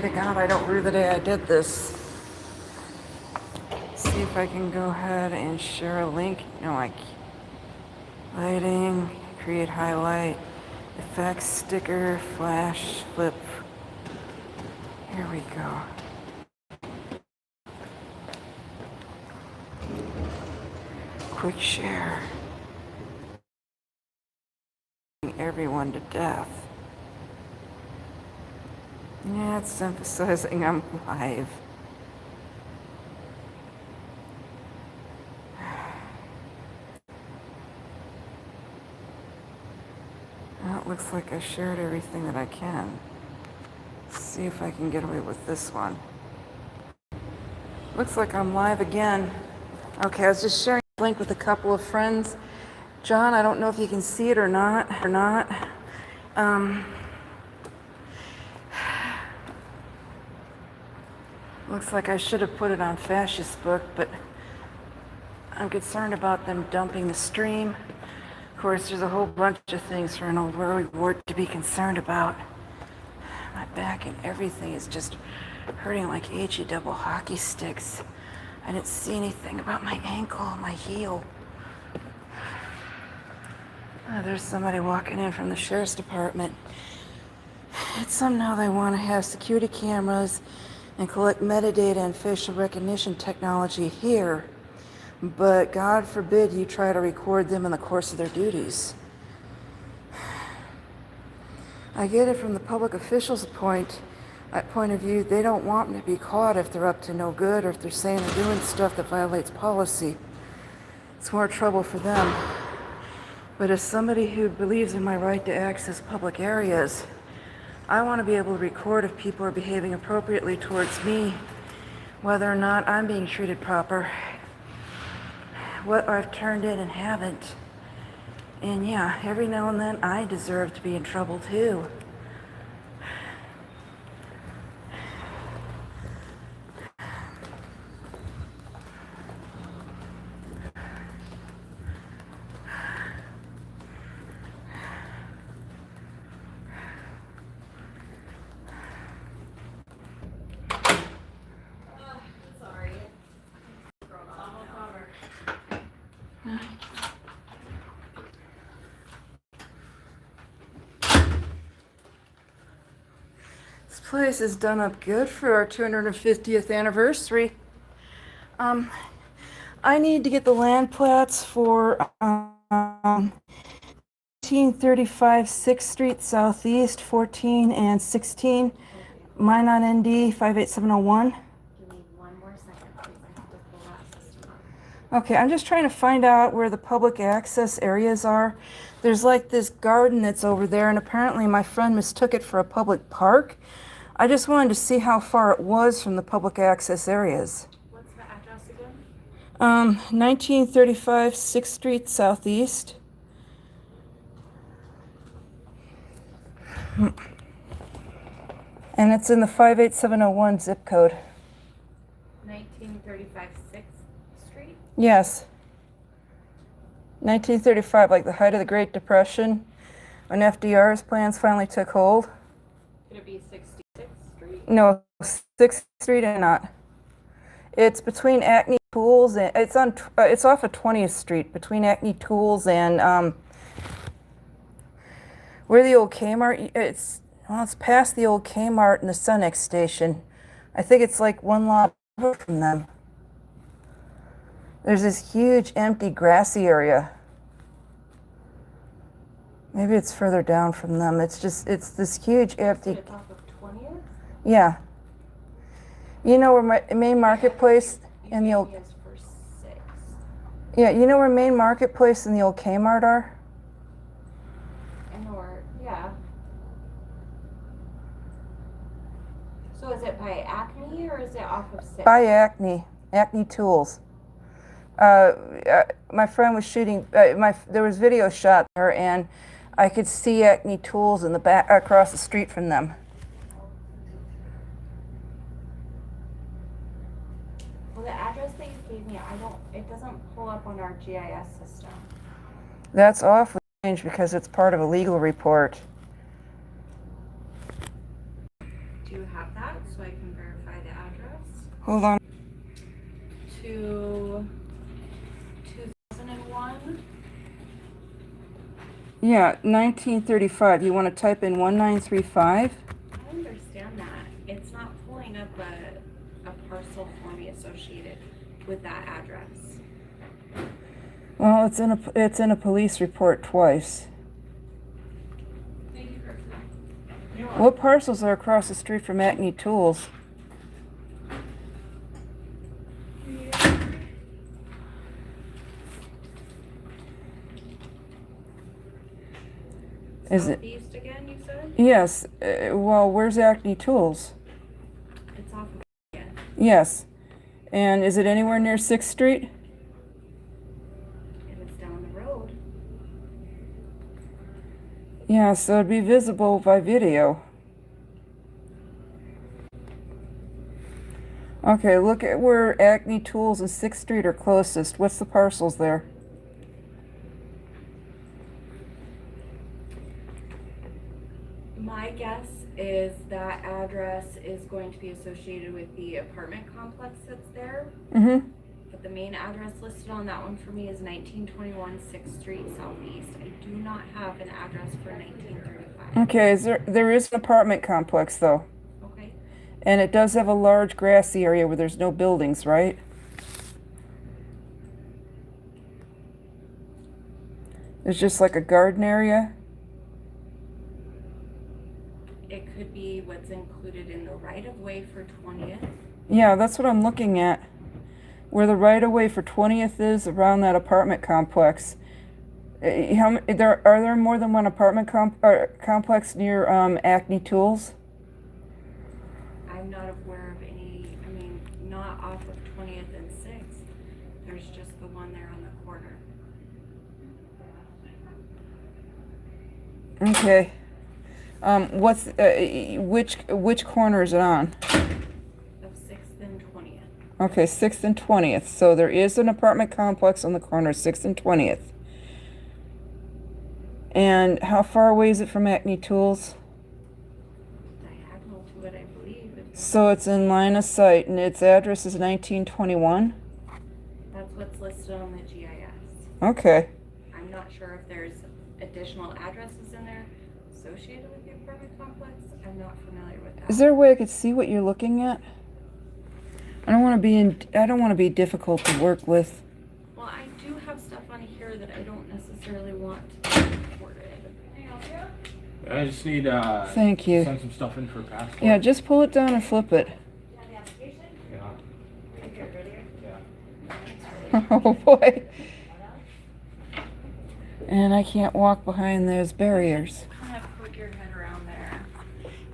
to God, I don't remember the day I did this. See if I can go ahead and share a link. No, I can't. Lighting, create highlight, effects, sticker, flash, flip. Here we go. Quick share. Everyone to death. Yeah, it's emphasizing I'm live. Well, it looks like I shared everything that I can. Let's see if I can get away with this one. Looks like I'm live again. Okay, I was just sharing a link with a couple of friends. John, I don't know if you can see it or not. Looks like I should have put it on Fascist Book, but I'm concerned about them dumping the stream. Of course, there's a whole bunch of things for an old worry ward to be concerned about. My back and everything is just hurting like HE double hockey sticks. I didn't see anything about my ankle, my heel. Oh, there's somebody walking in from the sheriff's department. It's somehow they want to have security cameras and collect metadata and facial recognition technology here, but God forbid you try to record them in the course of their duties. I get it from the public officials' point of view. They don't want them to be caught if they're up to no good or if they're saying or doing stuff that violates policy. It's more trouble for them. But as somebody who believes in my right to access public areas, I want to be able to record if people are behaving appropriately towards me, whether or not I'm being treated proper, what I've turned in and haven't. And yeah, every now and then I deserve to be in trouble too. This place is done up good for our 250th anniversary. I need to get the land plats for 1835 6th Street Southeast, 14 and 16. Mine on ND 58701. Give me one more second, please. I have to pull that system up. Okay, I'm just trying to find out where the public access areas are. There's like this garden that's over there, and apparently my friend mistook it for a public park. I just wanted to see how far it was from the public access areas. What's the address again? 1935 6th Street Southeast. And it's in the 58701 zip code. 1935 6th Street? Yes. 1935, like the height of the Great Depression, when FDR's plans finally took hold. Could it be 66th Street? No, 6th Street and not. It's between Acme Tools and it's off of 20th Street between Acme Tools and where the old Kmart. It's past the old Kmart and the Sunex station. I think it's like one lot over from them. There's this huge empty grassy area. Maybe it's further down from them. It's this huge empty. It's off of 20th? Yeah. You know where my main marketplace and the old. Yes, for 6. Yeah, you know where main marketplace and the old Kmart are? And/or, yeah. So is it by Acme or is it off of 6? By Acme Tools. My friend was shooting. There was video shot there, and I could see Acme Tools in the back across the street from them. Well, the address that you gave me, it doesn't pull up on our GIS system. That's awfully strange because it's part of a legal report. Do you have that? so I can verify the address. Hold on. To 2001. Yeah, 1935. You want to type in 1935? I understand that. It's not pulling up a parcel for me associated with that address. Well, it's in a police report twice. Thank you, Kristen. What parcels are across the street from Acme Tools? Is it? Southeast again, you said? Yes. Well, where's Acme Tools? It's off of again. Yes. And is it anywhere near 6th Street? And it's down the road. Yeah, so it'd be visible by video. Okay, look at where Acme Tools and 6th Street are closest. What's the parcels there? My guess is that address is going to be associated with the apartment complex that's there. Mm-hmm. But the main address listed on that one for me is 1921 6th Street Southeast. I do not have an address for 1935. Okay, there is an apartment complex though. Okay. And it does have a large grassy area where there's no buildings, right? There's just like a garden area. It could be what's included in the right-of-way for 20th. Yeah, that's what I'm looking at. Where the right-of-way for 20th is around that apartment complex. Are there more than one apartment complex near Acme Tools? I'm not aware of any, I mean, not off of 20th and 6th. There's just the one there on the corner. Okay. Which corner is it on? Of 6th and 20th. Okay, 6th and 20th. So there is an apartment complex on the corner, 6th and 20th. And how far away is it from Acme Tools? Diagonal to it, I believe. So it's in line of sight, and its address is 1921? That's what's listed on the GIS. Okay. I'm not sure if there's additional addresses in there associated with the apartment complex. I'm not familiar with that. Is there a way I could see what you're looking at? I don't want to be difficult to work with. Well, I do have stuff on here that I don't necessarily want to be recorded. Can I help you? I just need Thank you. send some stuff in for passport. Yeah, just pull it down and flip it. You have the application? Yeah. Right here, earlier. Yeah. Oh boy. And I can't walk behind those barriers. Kind of put your head around there.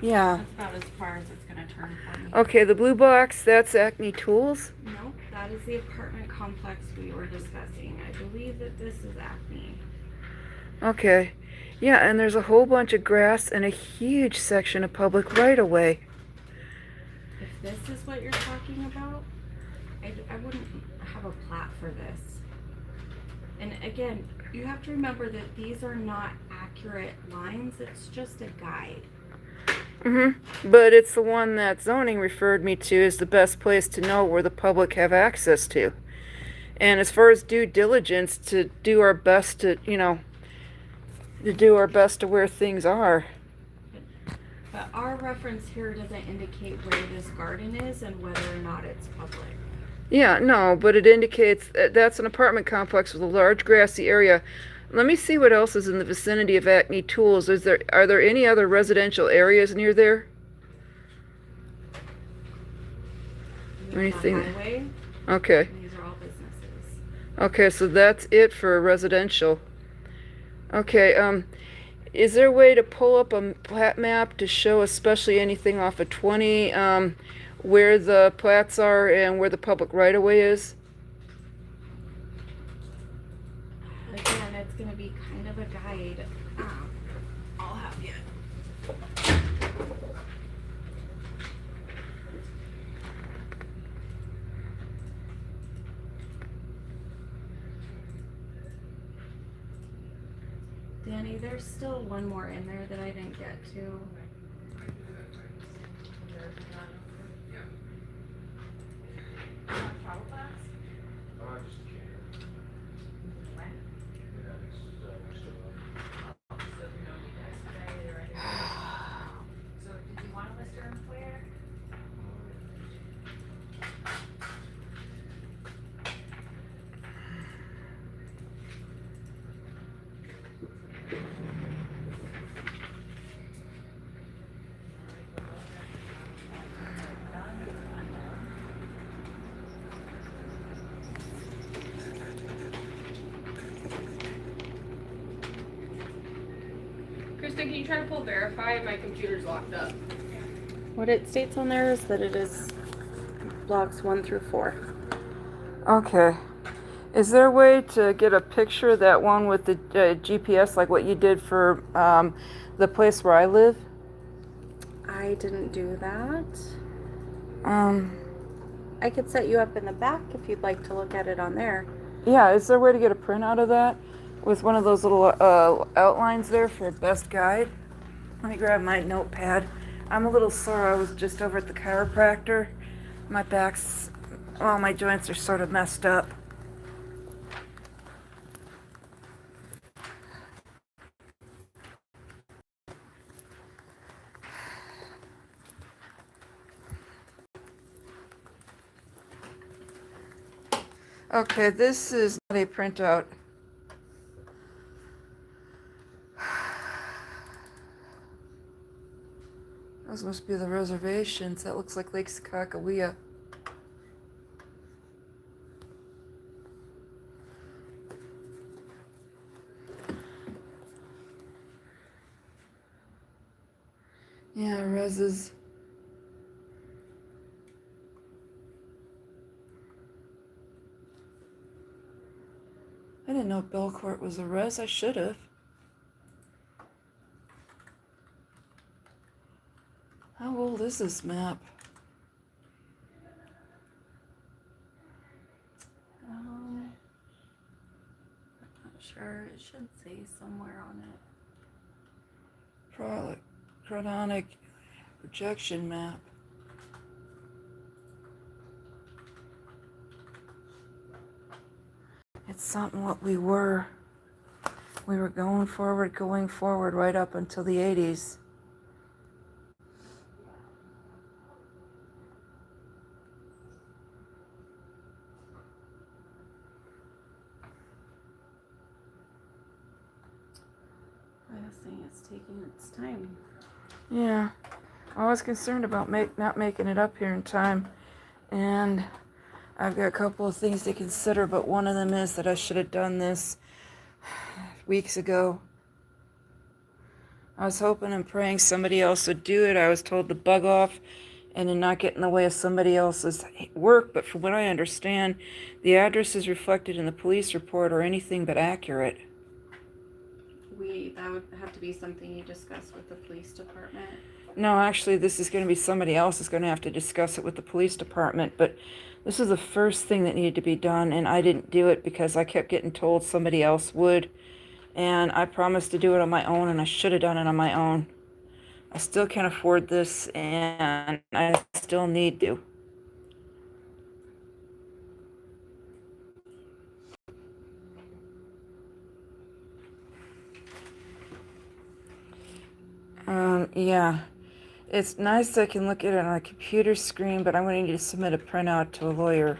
Yeah. That's about as far as it's going to turn for me. Okay, the blue box, that's Acme Tools. No, that is the apartment complex we were discussing. I believe that this is Acme. Okay. Yeah, and there's a whole bunch of grass and a huge section of public right-of-way. If this is what you're talking about, I wouldn't have a plat for this. And again, you have to remember that these are not accurate lines. It's just a guide. But it's the one that zoning referred me to as the best place to know where the public have access to. And as far as due diligence, to do our best to, to where things are. But our reference here doesn't indicate where this garden is and whether or not it's public. Yeah, no, but it indicates that's an apartment complex with a large grassy area. Let me see what else is in the vicinity of Acme Tools. Are there any other residential areas near there? There's Anything? a highway, Okay. and these are all businesses. Okay, so that's it for residential. Okay, is there a way to pull up a plat map to show especially anything off of 20, where the plats are and where the public right-of-way is? Again, it's going to be kind of a guide. I'll have you. Danny, there's still one more in there that I didn't get to. Kristen, can you try to pull verify? My computer's locked up. What it states on there is that it is blocks 1 through 4. Okay. Is there a way to get a picture of that one with the GPS, like what you did for the place where I live? I didn't do that. Um, I could set you up in the back if you'd like to look at it on there. yeah, is there a way to get a printout of that with one of those little outlines there for a best guide? Let me grab my notepad. I'm a little sore. I was just over at the chiropractor. My back's, well, my joints are sort of messed up. Okay, this is not a printout. Those must be the reservations. That looks like Lake Sakakawea. Yeah, reses. I didn't know Belcourt was a res. I should have. How old is this map? I'm not sure. It should say somewhere on it. Chronomic projection map. It's something what we were. We were going forward right up until the 80s. I was saying it's taking its time. Yeah, I was concerned about not making it up here in time, and I've got a couple of things to consider, but one of them is that I should have done this weeks ago. I was hoping and praying somebody else would do it. I was told to bug off and to not get in the way of somebody else's work, but from what I understand, the addresses reflected in the police report are anything but accurate. That would have to be something you discuss with the police department. No, actually, this is going to be somebody else is going to have to discuss it with the police department, but this is the first thing that needed to be done, and I didn't do it because I kept getting told somebody else would, and I promised to do it on my own, and I should have done it on my own. I still can't afford this, and I still need to. Yeah. It's nice I can look at it on a computer screen, but I'm going to need to submit a printout to a lawyer.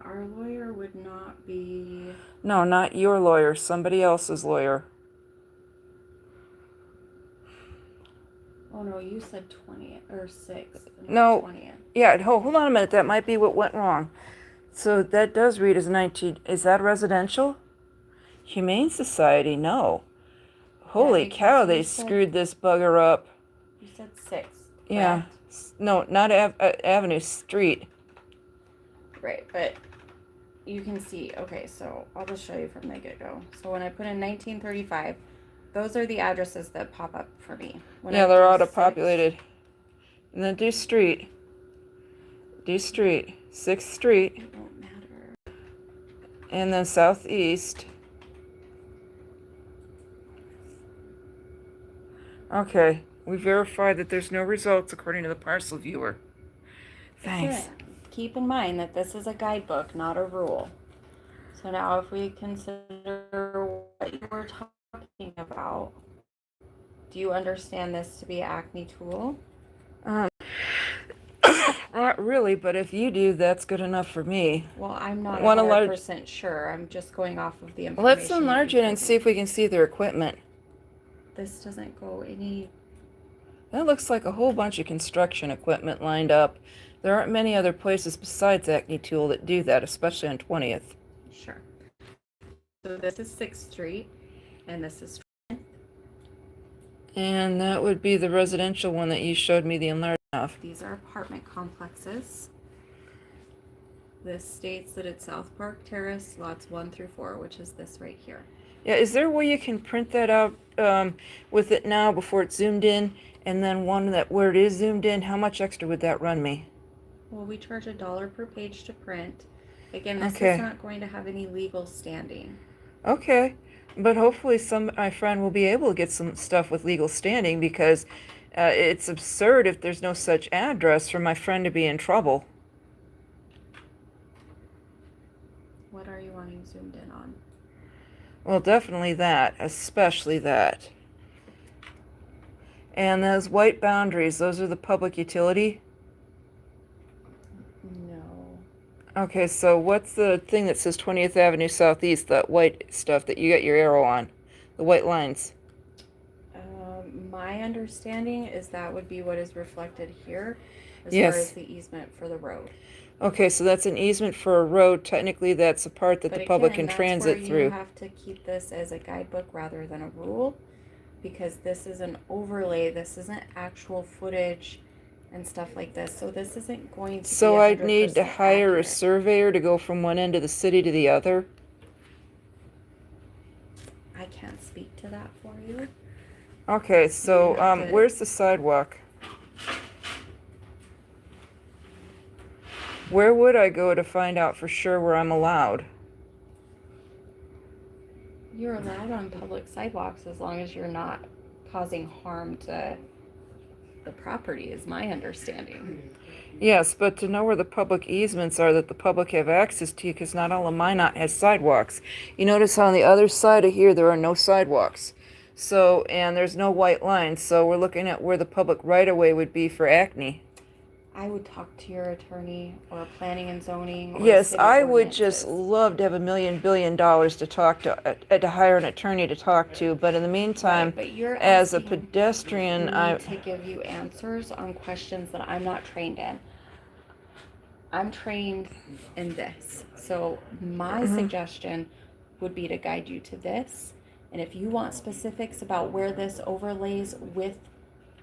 Our lawyer would not be... No, not your lawyer, somebody else's lawyer. Oh no, you said 20th or 6th. No. 20th. Yeah, hold on a minute. That might be what went wrong. So that does read as 19. Is that residential? Humane Society? No. Holy cow, they screwed this bugger up. You said 6th. Yeah. No, not Avenue, Street. Right, but you can see. Okay, so I'll just show you from the get-go. So when I put in 1935, those are the addresses that pop up for me. When Yeah, I they're do auto-populated. And then do street. Do street. 6th Street. It won't matter. And then southeast. Okay, we verified that there's no results according to the parcel viewer. Thanks. Again, keep in mind that this is a guidebook, not a rule. So now if we consider what you were talking about, do you understand this to be Acme Tool? Not really, but if you do, that's good enough for me. Well, I'm not Wanna 100% sure. I'm just going off of the information. Let's enlarge it and see if we can see their equipment. This doesn't go any... That looks like a whole bunch of construction equipment lined up. There aren't many other places besides Acme Tool that do that, especially on 20th. Sure. So this is 6th Street, and this is 20th, And that would be the residential one that you showed me the enlargement of. These are apartment complexes. This states that it's South Park Terrace, lots 1 through 4, which is this right here. Yeah, is there a way you can print that out with it now before it's zoomed in, and then one that where it is zoomed in? How much extra would that run me? Well, we charge $1 per page to print. Again, this Okay. is not going to have any legal standing. Okay, but hopefully my friend will be able to get some stuff with legal standing, because it's absurd if there's no such address for my friend to be in trouble. What are you wanting zoomed in on? Well, definitely that, especially that. And those white boundaries, those are the public utility? No. Okay, so what's the thing that says 20th Avenue Southeast, that white stuff that you got your arrow on? The white lines. My understanding is that would be what is reflected here as Yes. far as the easement for the road. Okay, so that's an easement for a road. Technically, that's a part that But the public again, can transit that's where through. you have to keep this as a guidebook rather than a rule, because this is an overlay. This isn't actual footage and stuff like this. So this isn't going to So be I'd need to 100% hire a accurate. surveyor to go from one end of the city to the other? I can't speak to that for you. Okay, so You have to- where's the sidewalk? Where would I go to find out for sure where I'm allowed? You're allowed on public sidewalks as long as you're not causing harm to the property, is my understanding. Yes, but to know where the public easements are that the public have access to, because not all of Minot has sidewalks. You notice on the other side of here, there are no sidewalks. So, and there's no white lines, so we're looking at where the public right-of-way would be for Acne. I would talk to your attorney or planning and zoning. Or Yes, city I would just ordinances. love to have $1 billion to talk to hire an attorney to talk to, but in the meantime, Right, but you're as a asking pedestrian, me to give you answers on questions that I'm not trained in. I'm trained in this. So my suggestion would be to guide you to this. And if you want specifics about where this overlays with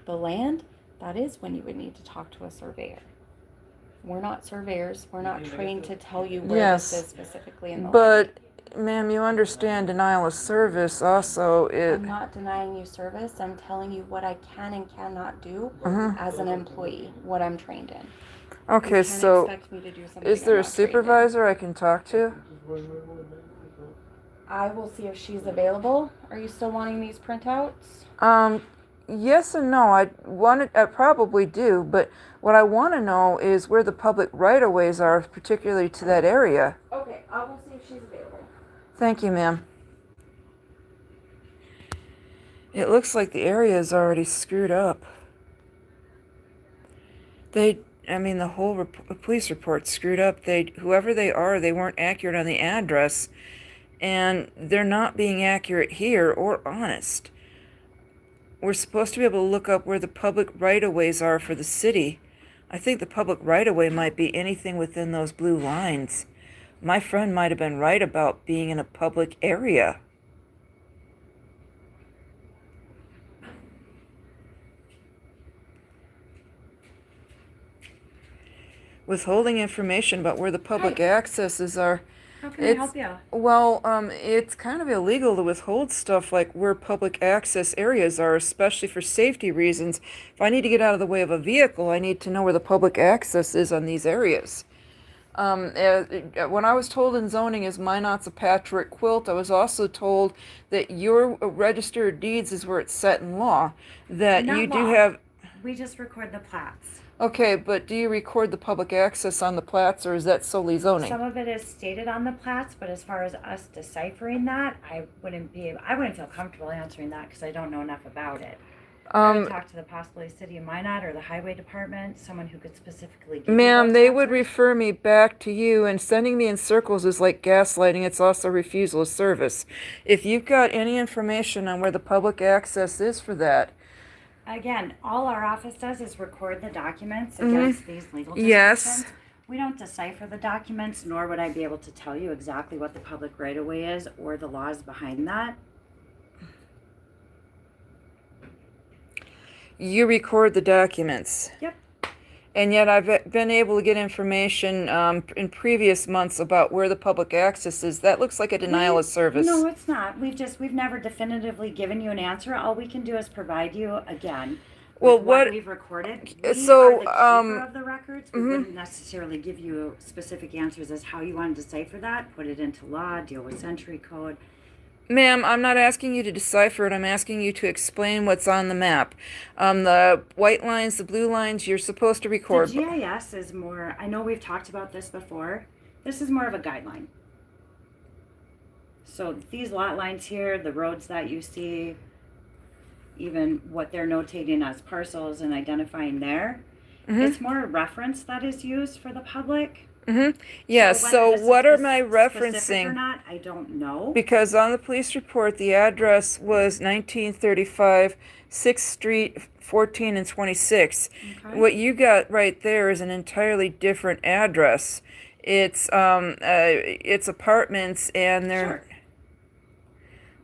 the land, that is when you would need to talk to a surveyor. We're not surveyors. We're not trained to tell you where Yes, this is specifically in the land. but ma'am, you understand denial of service also. I'm not denying you service. I'm telling you what I can and cannot do as an employee, what I'm trained in. Okay, You can't so expect me to do something is there I'm a not trained in. supervisor I can talk to? I will see if she's available. Are you still wanting these printouts? Yes and no. I probably do, but what I want to know is where the public right-of-ways are, particularly to that area. Okay, I will see if she's available. Thank you, ma'am. It looks like the area is already screwed up. The whole police report's screwed up. Whoever they are, they weren't accurate on the address, and they're not being accurate here or honest. We're supposed to be able to look up where the public right-of-ways are for the city. I think the public right-of-way might be anything within those blue lines. My friend might have been right about being in a public area. Withholding information about where the public accesses are. How can I help you? Well, it's kind of illegal to withhold stuff like where public access areas are, especially for safety reasons. If I need to get out of the way of a vehicle, I need to know where the public access is on these areas. When I was told in zoning is Minot's a patchwork quilt, I was also told that your registered deeds is where it's set in law, that Not you do law. have... We just record the plats. Okay, but do you record the public access on the plats, or is that solely zoning? Some of it is stated on the plats, but as far as us deciphering that, I wouldn't feel comfortable answering that because I don't know enough about it. I would talk to the possibly city of Minot or the highway department, someone who could specifically give you Ma'am, those they would answers. refer me back to you, and sending me in circles is like gaslighting. It's also refusal of service. If you've got any information on where the public access is for that, Again, all our office does is record the documents against these legal Yes. descriptions. We don't decipher the documents, nor would I be able to tell you exactly what the public right-of-way is or the laws behind that. you record the documents. Yep. And yet I've been able to get information in previous months about where the public access is. That looks like a denial of service. No, it's not. We've never definitively given you an answer. All we can do is provide you again. Well, with what- we've recorded. We so, are the keeper of the records. We wouldn't necessarily give you specific answers as how you want to decipher that. Put it into law. Deal with century code. Ma'am, I'm not asking you to decipher it. I'm asking you to explain what's on the map. The white lines, the blue lines, you're supposed to record. The GIS is more. I know we've talked about this before. This is more of a guideline. So these lot lines here, the roads that you see, even what they're notating as parcels and identifying there, it's more a reference that is used for the public. Yes, whether so this is what am I specific or referencing? not, I don't know. Because on the police report, the address was 1935 6th Street, 14 and 26. Okay. What you got right there is an entirely different address. It's apartments, and they're Sure.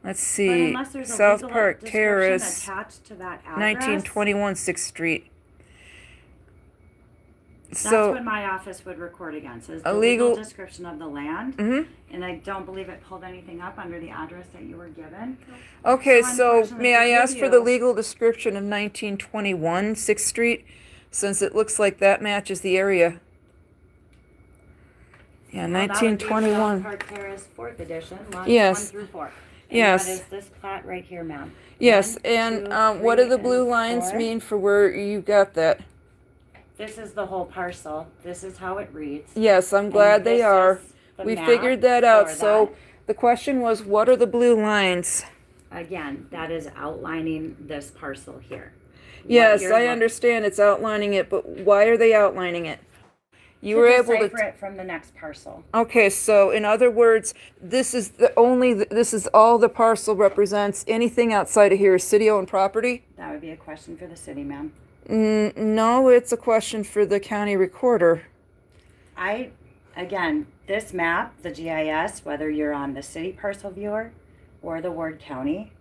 let's But see, unless there's a South legal Park description Terrace, attached to that address, 1921 6th Street. that's So what my office would record against, is A the legal legal- description of the land. Mhm. And I don't believe it pulled anything up under the address that you were given. Okay, So so unfortunately may I for ask for the you- legal description of 1921 6th Street, since it looks like that matches the area? Yeah, Well, that would be 1921. South Park Terrace, 4th edition, lots Yes. 1 through 4. And Yes. that is this plat right here, ma'am. Yes, 1, and 2, what do 3, the and blue lines 4. mean for where you got that? This is the whole parcel. This is how it reads. Yes, I'm And glad they this are. is the We map figured that out. for So that. the question was, what are the blue lines? Again, that is outlining this parcel here. What Yes, you're I look- understand it's outlining it, but why are they outlining it? You were able decipher to. it from the next parcel. Okay, so in other words, this is this is all the parcel represents. Anything outside of here is city-owned property? That would be a question for the city, ma'am. No, it's a question for the county recorder. Again, this map, the GIS, whether you're on the city parcel viewer or the Ward County,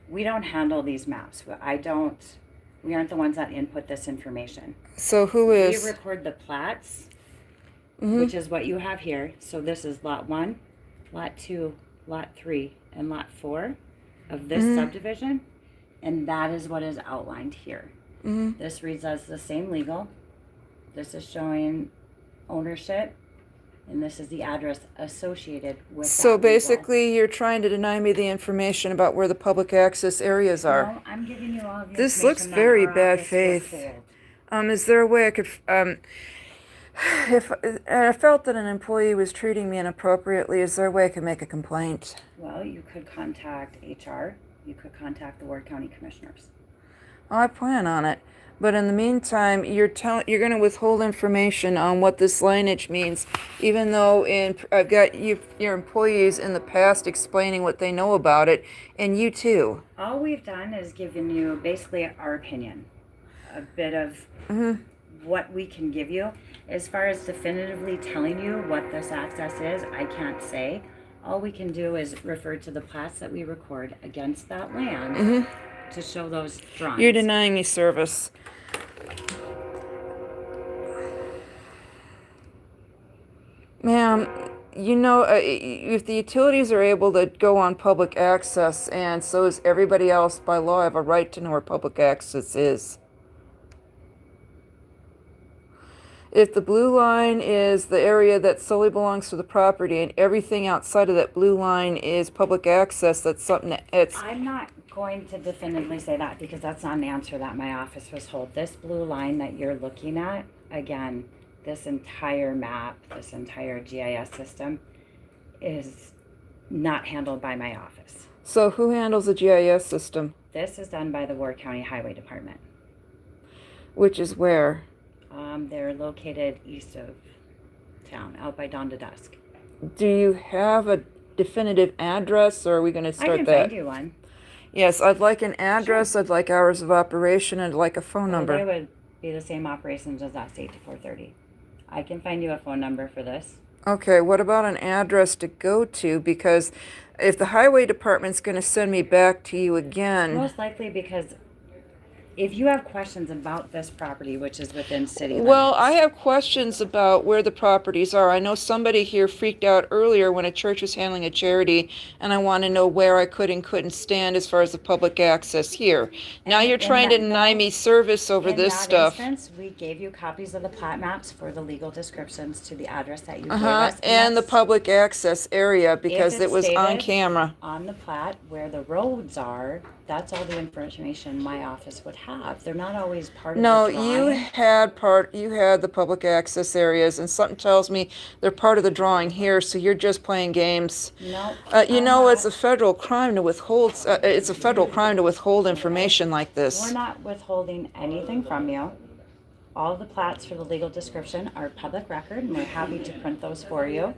we don't handle these maps. We aren't the ones that input this information. So who We is? record the plats, Mhm. which is what you have here. So this is lot 1, lot 2, lot 3, and lot 4 of this subdivision. And that is what is outlined here. This reads as the same legal. This is showing ownership. And this is the address associated with that So legal. basically, you're trying to deny me the information about where the public access areas are. No, I'm giving you all of the This looks information that very our bad office was faith. told. Is there a way I could, if I felt that an employee was treating me inappropriately, is there a way I could make a complaint? Well, you could contact HR. You could contact the Ward County Commissioners. I plan on it, but in the meantime, you're going to withhold information on what this lineage means, even though I've got your employees in the past explaining what they know about it, and you too. All we've done is given you basically our opinion, a bit of what we can give you. As far as definitively telling you what this access is, I can't say. All we can do is refer to the plats that we record against that land to show those drawings. You're denying me service. Ma'am, you know, if the utilities are able to go on public access, and so is everybody else by law, I have a right to know where public access is. If the blue line is the area that solely belongs to the property, and everything outside of that blue line is public access, that's something that I'm not going to definitively say that because that's not an answer that my office was told. This blue line that you're looking at, again, this entire map, this entire GIS system is not handled by my office. So who handles the GIS system? This is done by the Ward County Highway Department. Which is where? They're located east of town, out by dawn to dusk. Do you have a definitive address, or are we going to I start can that? find you one. Yes, I'd like an address, I'd like hours of operation, I'd like a phone Well, they number. would be the same operations as us, 8 to 4:30. I can find you a phone number for this. Okay, what about an address to go to? Because if the highway department's going to send me back to you again, Most likely because if you have questions about this property, which is within city limits. Well, I have questions about where the properties are. I know somebody here freaked out earlier when a church was handling a charity, and I want to know where I could and couldn't stand as far as the public access here. Now you're in trying to that- deny me service over In this that stuff. instance, we gave you copies of the plat maps for the legal descriptions to the address that you gave Uh-huh, us. and the that's public access area because If it it's was on stated- camera. on the plat where the roads are. That's all the information my office would have. They're not always part of No, the you drawing. you had the public access areas, and something tells me they're part of the drawing here, so you're just playing games. No. You know, it's a federal crime to withhold, it's a federal crime to withhold information like We're this. not withholding anything from you. All the plats for the legal description are public record, and we're happy to print those for you.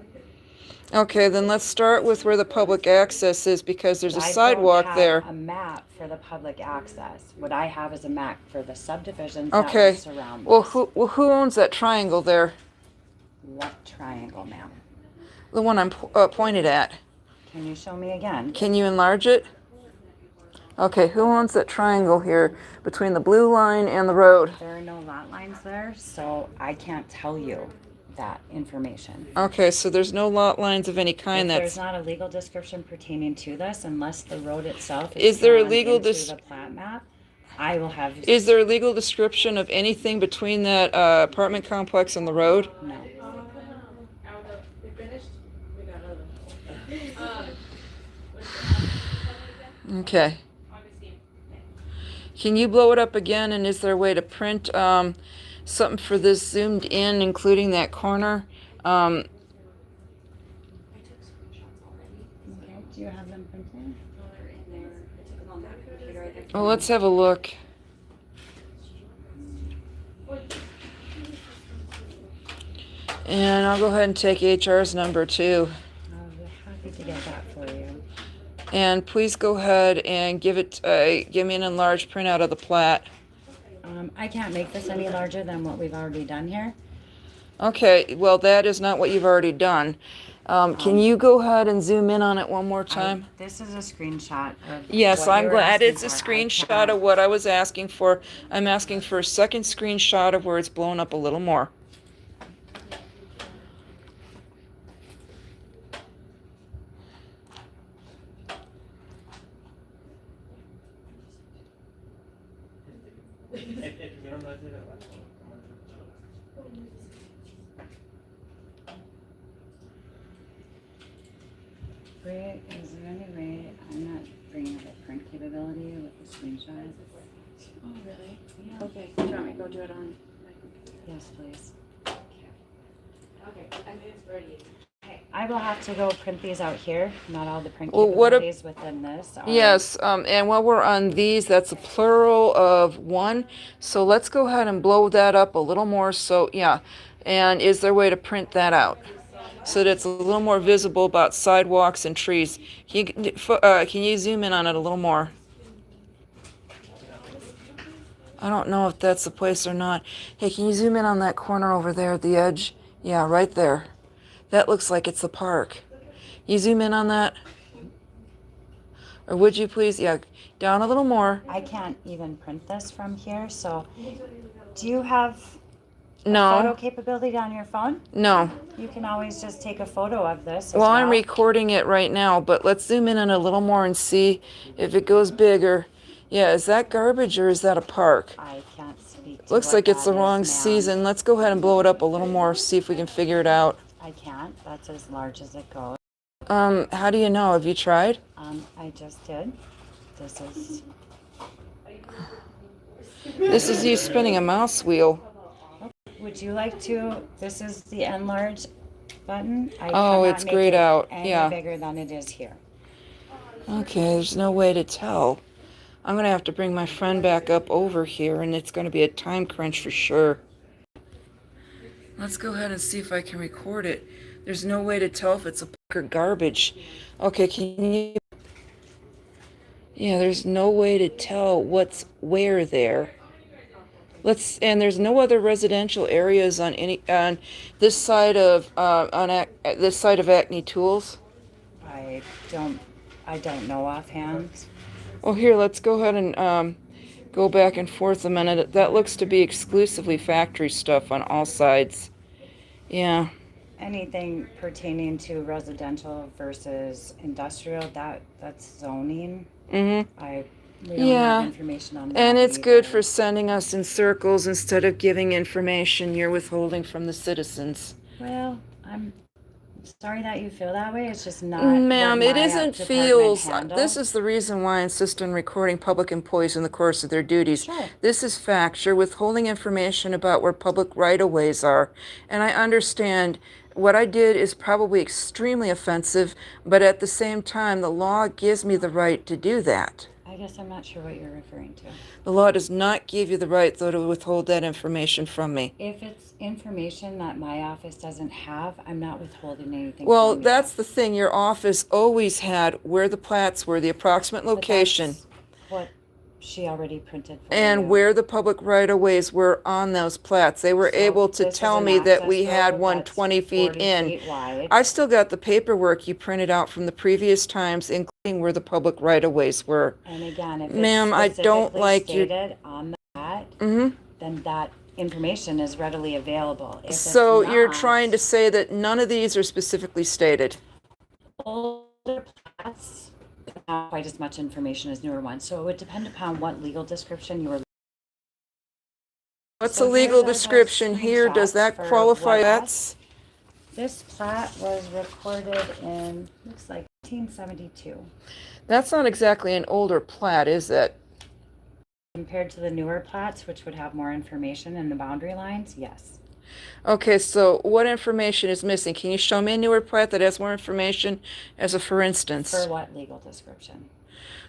Okay, then let's start with where the public access is because there's a I don't sidewalk have there. a map for the public access. What I have is a map for the subdivisions Okay. that would surround Well, us. who owns that triangle there? What triangle, ma'am? The one I'm pointed at. Can you show me again? Can you enlarge it? Okay, who owns that triangle here between the blue line and the road? There are no lot lines there, so I can't tell you that information. Okay, so there's no lot lines of any kind If there's that's, not a legal description pertaining to this, unless the road itself Is is there a drawn legal into dis- the plat map, I will have. is there a legal description of anything between that apartment complex and the road? No. Okay. Can you blow it up again, and is there a way to print something for this zoomed in, including that corner? Okay, do you have them printed? Well, let's have a look. And I'll go ahead and take HR's number too. I'll be happy to get that for you. And please go ahead and give me an enlarged printout of the plat. I can't make this any larger than what we've already done here. Okay, well, that is not what you've already done. Can you go ahead and zoom in on it one more time? This is a screenshot of. Yes, what I'm you're glad asking it's a for. I screenshot cannot- of what I was asking for. I'm asking for a second screenshot of where it's blown up a little more. Wait, is there any way, I'm not bringing up a print capability with the screenshot? Oh, really? Yeah. Okay, do you want me to go do it on my computer? Yes, please. Okay, I mean, it's ready. I will have to go print these out here, not all the print Well, what ab- capabilities within this. are- Yes, and while we're on these, that's a plural of one. So let's go ahead and blow that up a little more. So, yeah. And is there a way to print that out so that it's a little more visible about sidewalks and trees? Can you zoom in on it a little more? I don't know if that's the place or not. Hey, can you zoom in on that corner over there at the edge? Yeah, right there. That looks like it's the park. You zoom in on that? Or would you please? Yeah, down a little more. I can't even print this from here, so do you have photo No, capability on your phone? no. You can always just take a photo of this as Well, I'm well. recording it right now, but let's zoom in on it a little more and see if it goes bigger. Yeah, is that garbage or is that a park? I can't speak to Looks what like it's the that is, wrong ma'am. season. Let's go ahead and blow it up a little more, see if we can figure it out. I can't. That's as large as it goes. How do you know? Have you tried? I just did. This is. This is you spinning a mouse wheel. Would you like to? This is the enlarge button. I Oh, cannot it's make grayed it out. any Yeah. bigger than it is here. Okay, there's no way to tell. I'm gonna have to bring my friend back up over here, and it's gonna be a time crunch for sure. Let's go ahead and see if I can record it. There's no way to tell if it's a park or garbage. Okay, can you? Yeah, there's no way to tell what's where there. And there's no other residential areas on this side of this side of Acme Tools. I don't know offhand. Oh, here, let's go ahead and go back and forth a minute. That looks to be exclusively factory stuff on all sides. Yeah. Anything pertaining to residential versus industrial, that's zoning. Mm-hmm. We don't Yeah. have information on that. And it's good either. for sending us in circles instead of giving information you're withholding from the citizens. Well, I'm sorry that you feel that way. It's just not. Ma'am, what it my isn't department feels. handles. This is the reason why I insist on recording public employees in the course of their duties. Sure. This is facts. You're withholding information about where public right-of-ways are. And I understand what I did is probably extremely offensive, but at the same time, the law gives me the right to do that. I guess I'm not sure what you're referring to. The law does not give you the right, though, to withhold that information from me. If it's information that my office doesn't have, I'm not withholding anything. Well, from you. that's the thing. Your office always had where the plats were, the approximate But location, that's what she already printed for and you. where the public right-of-ways were on those plats. They were So able to this is tell an me that access we had road one that's 20 feet 40 in. feet wide. I still got the paperwork you printed out from the previous times, including where the public right-of-ways were. And again, if Ma'am, I it's don't specifically like you- stated on the plat, Mm-hmm. then that information is readily available. If it's So you're not, trying to say that none of these are specifically stated? older plats not quite as much information as newer ones. So it would depend upon what legal description you were. What's So a here's legal are those description here? Does screenshots that for qualify? what That's This plat was recorded in, looks like 1972. that's not exactly an older plat, is it? Compared to the newer plats, which would have more information in the boundary lines, yes. Okay, so what information is missing? Can you show me a newer plat that has more information, as a for instance? For what legal description?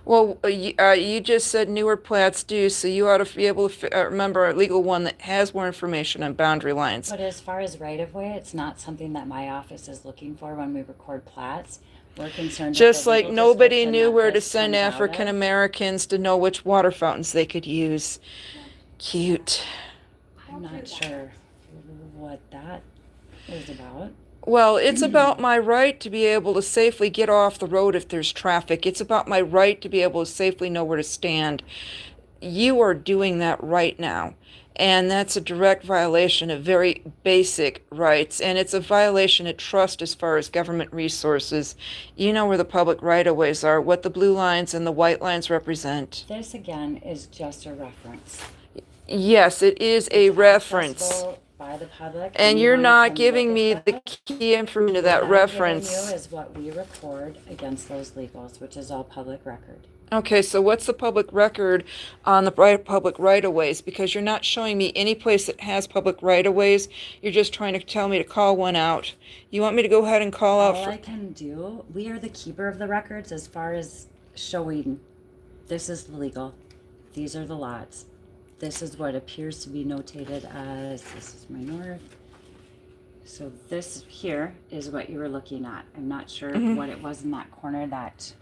Well, you just said newer plats do, so you ought to be able to remember a legal one that has more information on boundary lines. But as far as right-of-way, it's not something that my office is looking for when we record plats. We're concerned with Just the like legal nobody description knew that where to this send comes out of. African Americans to know which water fountains they could use. Cute. I'm not sure what that is about. Well, it's about my right to be able to safely get off the road if there's traffic. It's about my right to be able to safely know where to stand. You are doing that right now. And that's a direct violation of very basic rights. And it's a violation of trust as far as government resources. You know where the public right-of-ways are, what the blue lines and the white lines represent. This, again, is just a reference. Yes, it is a It's reference. accessible by the public. And you're Anyone not can giving look me at the that. key information to What that I'm reference. giving you is what we record against those legals, which is all public record. Okay, so what's the public record on the public right-of-ways? Because you're not showing me any place that has public right-of-ways. You're just trying to tell me to call one out. You want me to go ahead and call out All for... I can do, we are the keeper of the records as far as showing this is legal, these are the lots, this is what appears to be notated as, this is my north. So this here is what you were looking at. I'm not sure what it was in that corner that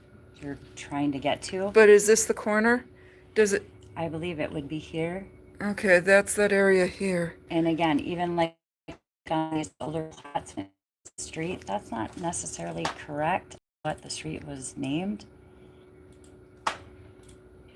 you're trying to get to. But is this the corner? Does it... I believe it would be here. Okay, that's that area here. And again, even like on these older plats in the street, that's not necessarily correct what the street was named.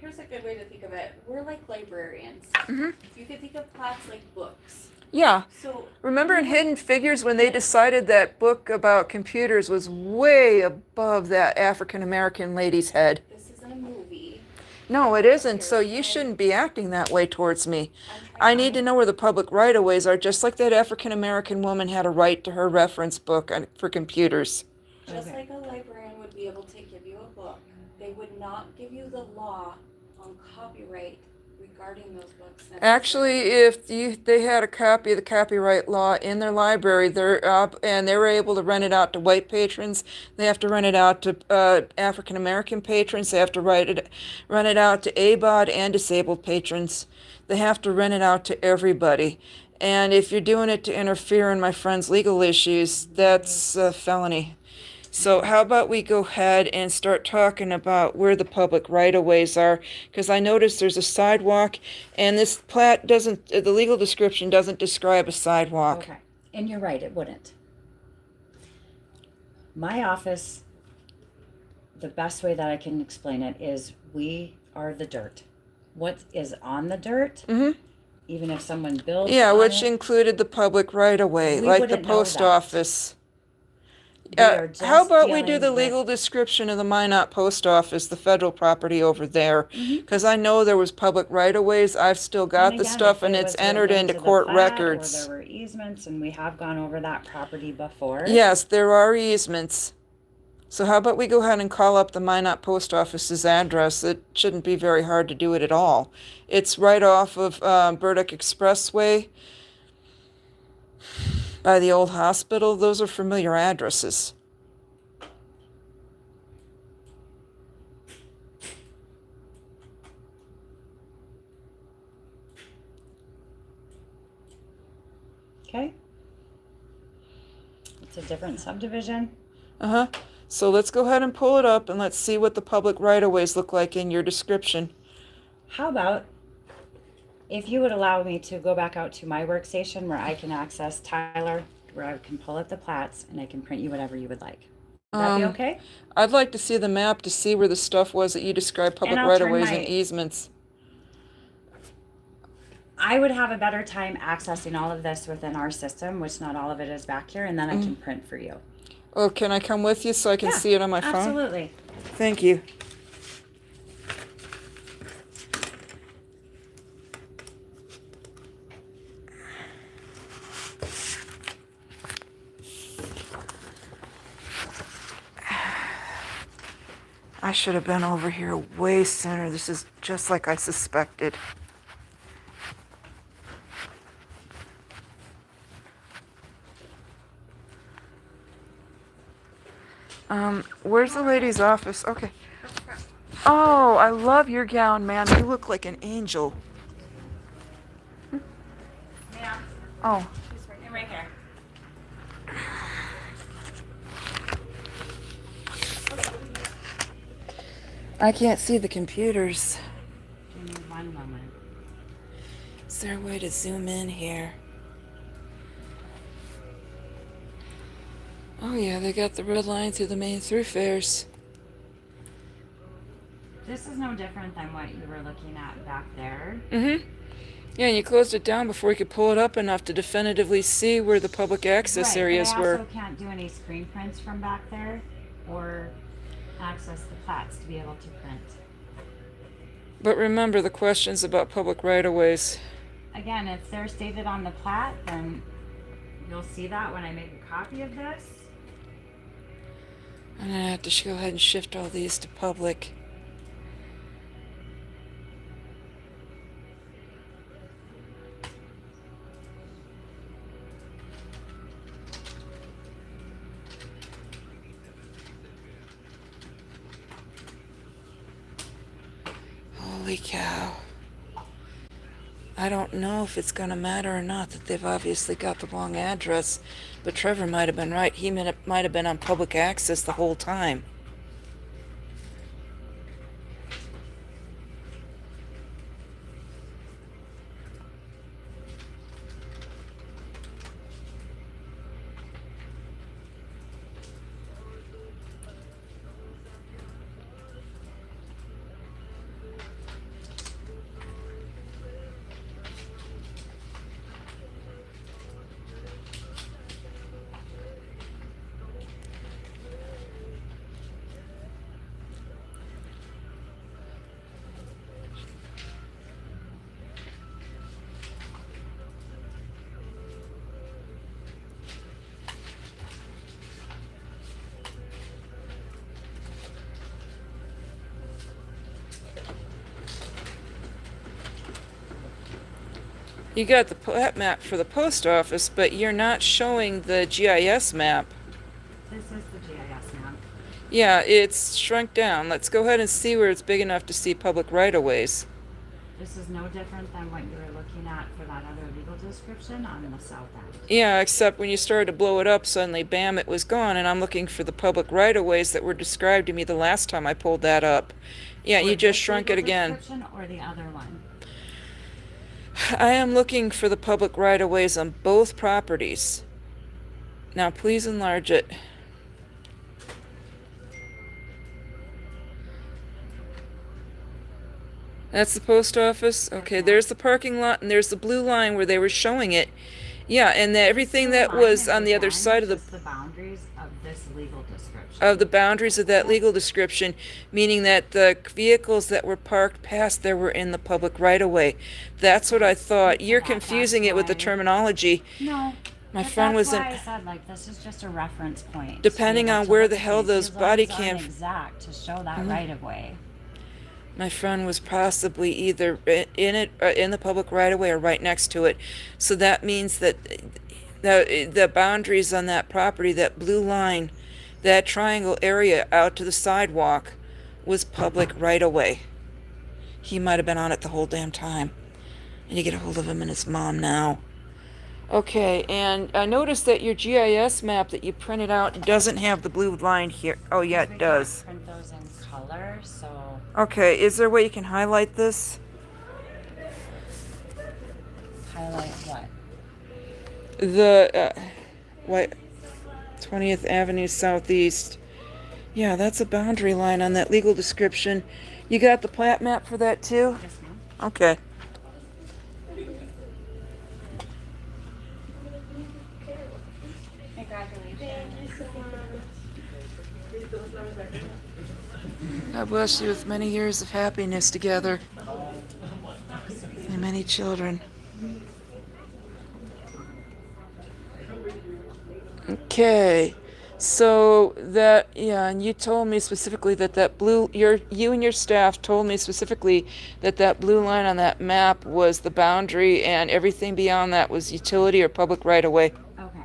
Here's a good way to think of it. We're like librarians. Mhm. You could think of plats like books. Yeah. So Remember in Hidden Figures when they decided that book about computers was way above that African-American lady's head? this isn't a movie. No, it isn't, so you shouldn't be acting that way towards me. I need to know where the public right-of-ways are, just like that African-American woman had a right to her reference book for computers. Just Okay. like a librarian would be able to give you a book, they would not give you the law on copyright regarding those books. Actually, if they had a copy of the copyright law in their library, and they were able to rent it out to white patrons, they have to rent it out to African American patrons. They have to rent it out to ABOD and disabled patrons. They have to rent it out to everybody. And if you're doing it to interfere in my friend's legal issues, that's a felony. So how about we go ahead and start talking about where the public right-of-ways are, because I noticed there's a sidewalk, and this plat doesn't, the legal description doesn't describe a sidewalk. Okay, and you're right, it wouldn't. My office, the best way that I can explain it is we are the dirt. what is on the dirt, Mm-hmm. even if someone builds Yeah, on which it, included the public right-of-way, We like the wouldn't know post that. office. we are How just about we do dealing the with- legal description of the Minot Post Office, the federal property over there? Mhm. Because I know there was public right-of-ways. I've still got And the again, stuff, if and it it's was entered written into to the court plat, or records. there were easements, and we have gone over that property before. Yes, there are easements. So how about we go ahead and call up the Minot Post Office's address? It shouldn't be very hard to do it at all. It's right off of Burdick Expressway by the old hospital. Those are familiar addresses. Okay. It's a different subdivision. Uh-huh. So let's go ahead and pull it up and let's see what the public right-of-ways look like in your description. How about if you would allow me to go back out to my workstation where I can access Tyler, where I can pull up the plats and I can print you whatever you would like. Would that be okay? I'd like to see the map to see where the stuff was that you described, public And I'll turn right-of-ways my- and easements. I would have a better time accessing all of this within our system, which not all of it is back here, and then I can print for you. Oh, can I come with you so I can Yeah, see it on my phone? Absolutely. Thank you. I should have been over here way sooner. This is just like I suspected. Where's the lady's office? Okay. Oh, I love your gown, ma'am. You look like an angel. Yeah, Oh, right here. I can't see the computers. Give me one moment. Is there a way to zoom in here? Oh yeah, they got the red line through the main thoroughfares. This is no different than what you were looking at back there. Mm-hmm. Yeah, and you closed it down before you could pull it up enough to definitively see where the public access Right, areas but I were. also can't do any screen prints from back there or access the plats to be able to print. But remember the questions about public right-of-ways. Again, if they're stated on the plat, then you'll see that when I make a copy of this. I'm gonna have to go ahead and shift all these to public. Holy cow. I don't know if it's gonna matter or not that they've obviously got the wrong address, but Trevor might have been right. He might have been on public access the whole time. You got the plat map for the post office, but you're not showing the GIS map. This is the GIS map. Yeah, it's shrunk down. Let's go ahead and see where it's big enough to see public right-of-ways. This is no different than what you were looking at for that other legal description on the south end. Yeah, except when you started to blow it up, suddenly, bam, it was gone, and I'm looking for the public right-of-ways that were described to me the last time I pulled that up. Yeah, For you just this shrunk legal it again. description or the other one? I am looking for the public right-of-ways on both properties. Now, please enlarge it. That's the post office? Okay, there's the parking lot and there's the blue line where they were showing it. Yeah, and everything that was on the other side of Just the boundaries of this legal description. the boundaries of that legal description, meaning that the vehicles that were parked past there were in the public right of way. That's what I thought. You're confusing it with the why- terminology. No. My but friend that's was in. why I said, like, this is just a reference point. Depending You have on to where look the at hell these. those These body lines cam- aren't exact to show that right of way. My friend was possibly either in it, in the public right of way, or right next to it. So that means that the boundaries on that property, that blue line, that triangle area out to the sidewalk, was public right of way. He might have been on it the whole damn time. And you get a hold of him and his mom now. Okay, and I noticed that your GIS map that you printed out doesn't have the blue line here. Oh yeah, it We does. can't print those in color, so Okay, is there a way you can highlight this? highlight what? The what 20th Avenue Southeast. Yeah, that's a boundary line on that legal description. You got the plat map for that too? Yes, ma'am. Okay. God bless you with many years of happiness together and many children. Okay, so that, yeah, and you told me specifically that that blue, you and your staff told me specifically that that blue line on that map was the boundary and everything beyond that was utility or public right of way. Okay.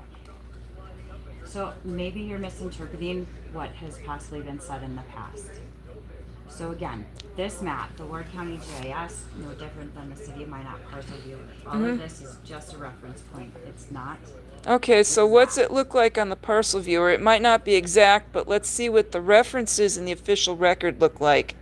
So maybe you're misinterpreting what has possibly been said in the past. So again, this map, the Ward County GIS, no different than the City of Minot parcel view. All of this is just a reference point. It's not. Okay, so what's it look like on the parcel viewer? It might not be exact, but let's see what the references in the official record look like.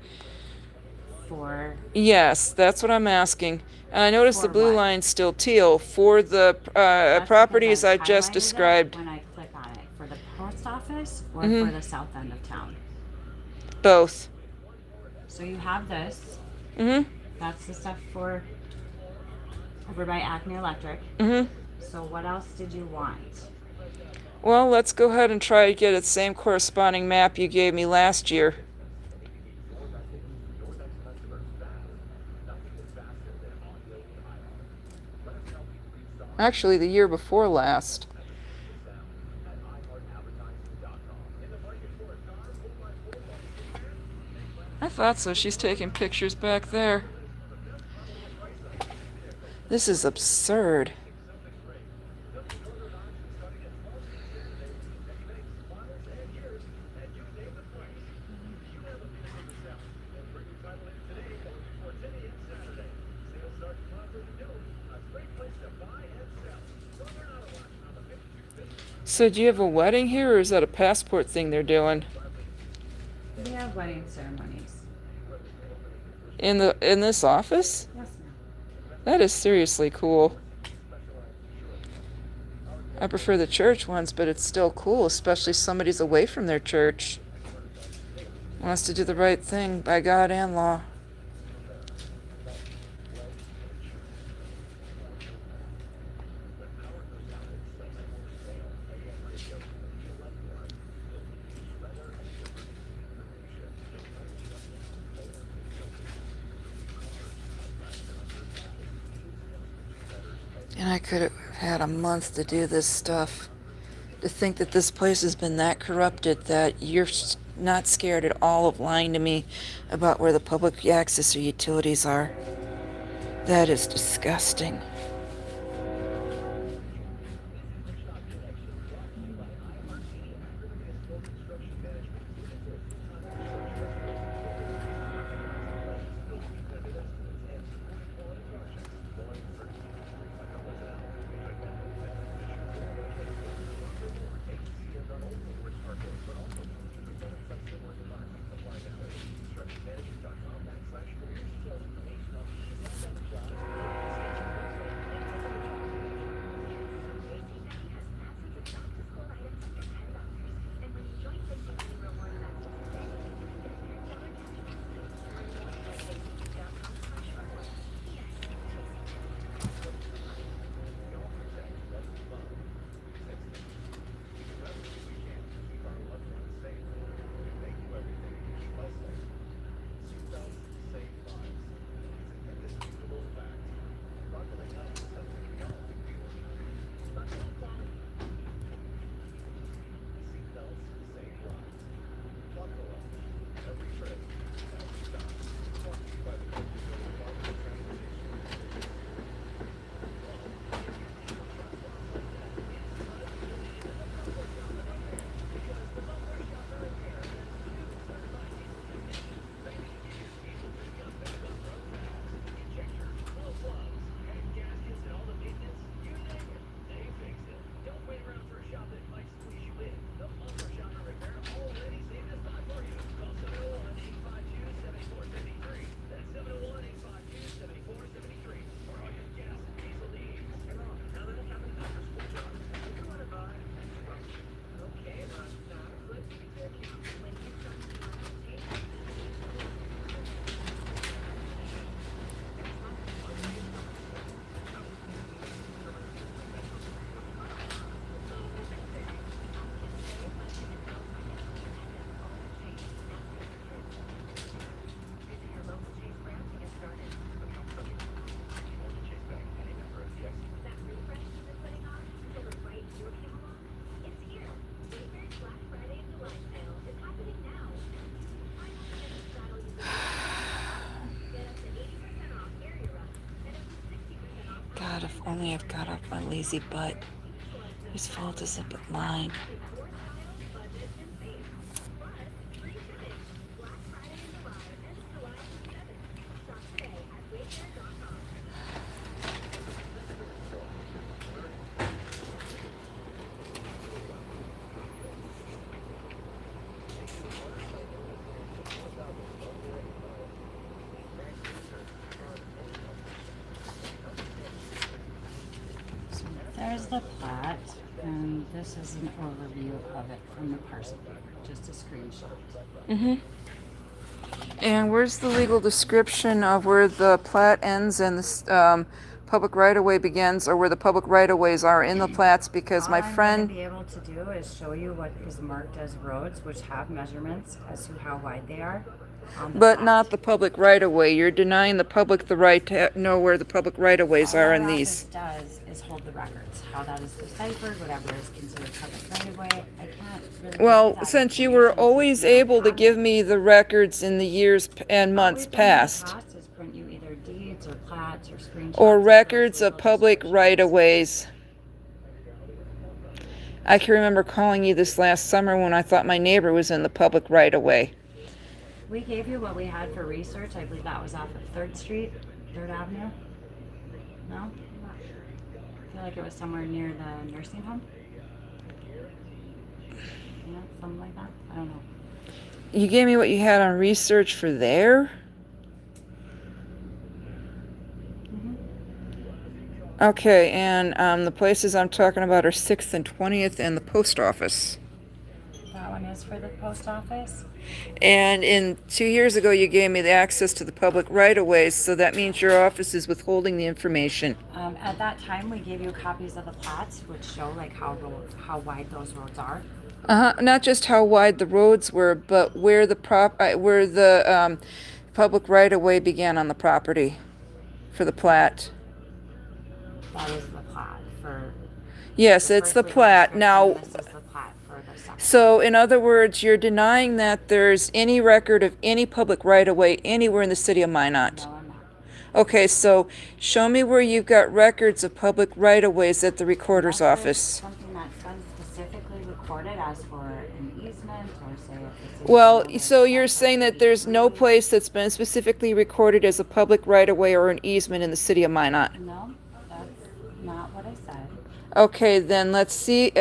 For Yes, that's what I'm asking. And I noticed the For blue what? line's still teal for the that's because properties I I've just highlighted it described. when I click on it for the post office or Mhm. for the south end of town. Both. So you have this. Mm-hmm. That's the stuff for over by Acme Electric. Mm-hmm. So what else did you want? Well, let's go ahead and try to get the same corresponding map you gave me last year. Actually, the year before last. I thought so. She's taking pictures back there. This is absurd. So do you have a wedding here, or is that a passport thing they're doing? We have wedding ceremonies. In this office? Yes, ma'am. That is seriously cool. I prefer the church ones, but it's still cool, especially if somebody's away from their church. Wants to do the right thing by God and law. And I could have had a month to do this stuff. To think that this place has been that corrupted that you're not scared at all of lying to me about where the public access or utilities are. That is disgusting. Finally, I've got off my lazy butt. Whose fault is it but mine? So there's the plat, and this is an overview of it from the parcel paper, just a screenshot. Mm-hmm. And where's the legal description of where the plat ends and the public right-of-way begins, or where the public right-of-ways are in the plats? Because my All friend... I'm gonna be able to do is show you what is marked as roads, which have measurements as to how wide they are. On the But plat. not the public right-of-way. You're denying the public the right to know where the public right-of-ways All are our in office these. does is hold the records. How that is deciphered, whatever is considered public right of way, I can't really. Well, give that since you were information always since we don't able to have give it. me the records in the years and All months we've done in the past, past is print you either deeds or plats or screenshots. or of those records of legal public descriptions. right-of-ways. I can remember calling you this last summer when I thought my neighbor was in the public right-of-way. We gave you what we had for research. I believe that was off of 3rd Street, 3rd Avenue. No? I feel like it was somewhere near the nursing home. Yeah, something like that. I don't know. You gave me what you had on research for there? Okay, and the places I'm talking about are 6th and 20th and the post office. That one is for the post office. And 2 years ago, you gave me the access to the public right-of-ways, so that means your office is withholding the information. At that time, we gave you copies of the plats, which show like how wide those roads are. Not just how wide the roads were, but where the public right-of-way began on the property for the plat. That is the plat for. Yes, it's the first legal plat. description, Now, this is the plat for the second. so in other words, you're denying that there's any record of any public right-of-way anywhere in the city of Minot. No, I'm not. Okay, so show me where you've got records of public right-of-ways at the recorder's Unless there's office. something that's been specifically recorded as for an easement or say if it's. Well, so you're saying that there's no place that's been specifically recorded as a public right-of-way or an easement in the city of Minot? No, that's not what I said. Okay, then let's see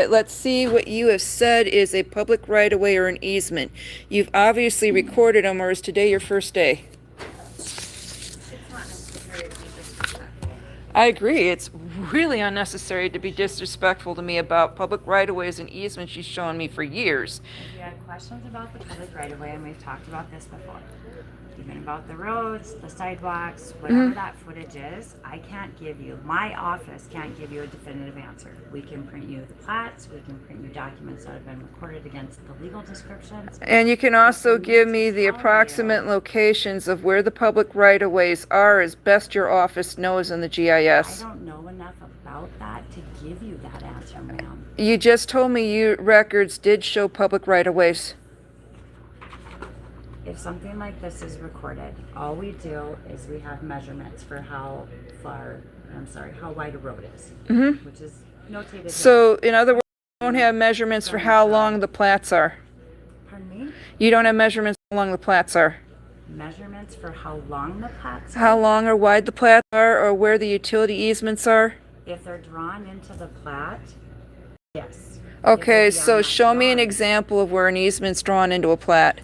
what you have said is a public right-of-way or an easement. You've obviously recorded them, or is today your first day? It's not necessary to be disrespectful. I agree. It's really unnecessary to be disrespectful to me about public right-of-ways and easements you've shown me for years. If you had questions about the public right of way, and we've talked about this before, even about the roads, the sidewalks, whatever that footage is, I can't give you, my office can't give you a definitive answer. We can print you the plats, we can print you documents that have been recorded against the legal descriptions. And you can also give me the approximate locations of where the public right-of-ways are as best your office knows in the I GIS. don't know enough about that to give you that answer, ma'am. You just told me your records did show public right-of-ways. If something like this is recorded, all we do is we have measurements for how wide a road is, which is notated. here. So, in other words, you don't have measurements for how long the plats are. Pardon me? You don't have measurements how long the plats are. Measurements for how long the plats are? How long or wide the plats are, or where the utility easements are. If they're drawn into the plat, yes. Okay, If they so are show me an not example of where an easement's drawn into a plat.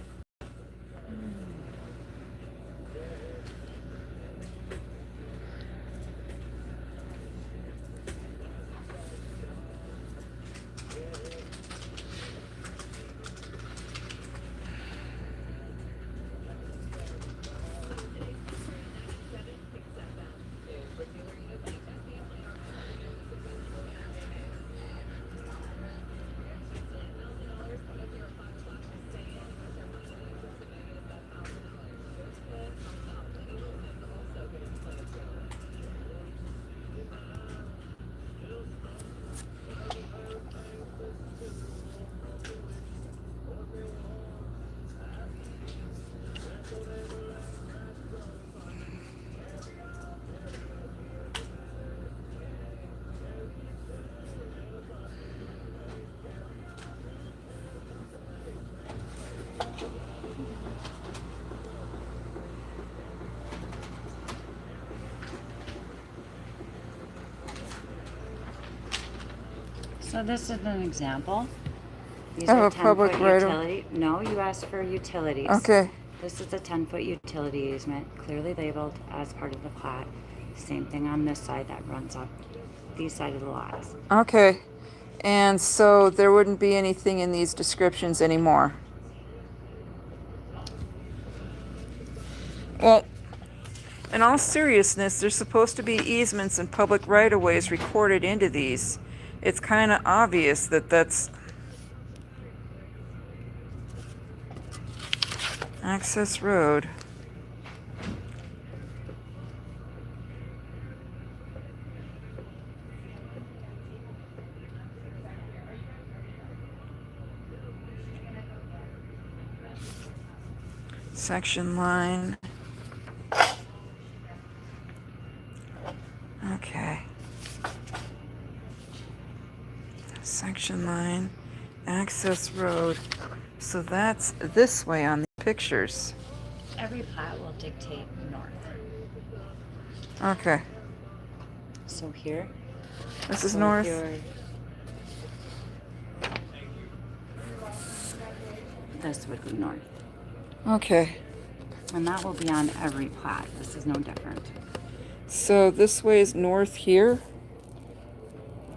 So this is an example. These Of are a public 10-foot right of- utility. No, you asked for utilities. Okay. This is a 10-foot utility easement, clearly labeled as part of the plat. Same thing on this side that runs up these side of the lots. Okay. And so there wouldn't be anything in these descriptions anymore. Well, in all seriousness, there's supposed to be easements and public right-of-ways recorded into these. It's kind of obvious that that's access road. Section line. Okay. Section line, access road. So that's this way on the pictures. Every plat will dictate north. Okay. So here. This is so if north. you're- This would be north. Okay. And that will be on every plat. This is no different. So this way is north here.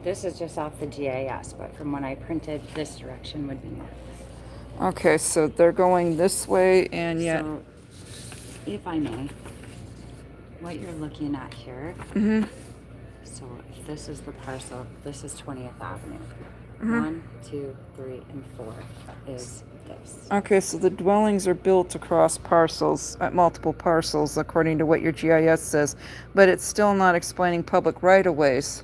This is just off the GIS, but from when I printed, this direction would be north. Okay, so they're going this way and yet. So, if I may, what you're looking at here, Mhm. so if this is the parcel, this is 20th Avenue. Mhm. 1, 2, 3, and 4 is this. Okay, so the dwellings are built across parcels, multiple parcels, according to what your GIS says, but it's still not explaining public right-of-ways.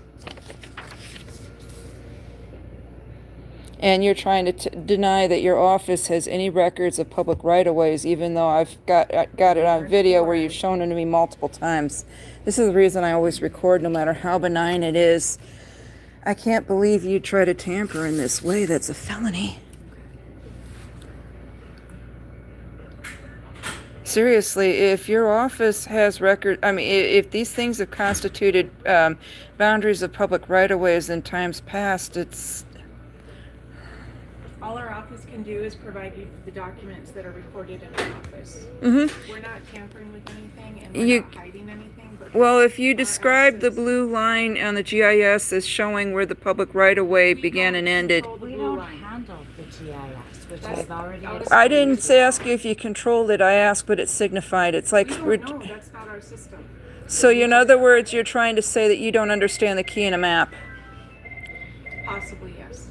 And you're trying to deny that your office has any records of public right-of-ways, even though I've got it on video where you've shown them to me multiple times. This is the reason I always record, no matter how benign it is. I can't believe you try to tamper in this way. That's a felony. Seriously, if your office has record, I mean, if these things have constituted boundaries of public right-of-ways in times past, it's. All our office can do is provide you the documents that are recorded in our office. Mm-hmm. We're not tampering with anything and You- we're not hiding anything, but. Well, if you our describe the access- blue line on the GIS as showing where the public right-of-way We began don't and ended. control the We blue don't line. handle the GIS, which That's I've already out of- explained. I didn't say ask you if you controlled it. I asked what it signified. It's like We don't know, that's not our system. so. In other words, you're trying to say that you don't understand the key in a map. Possibly, yes.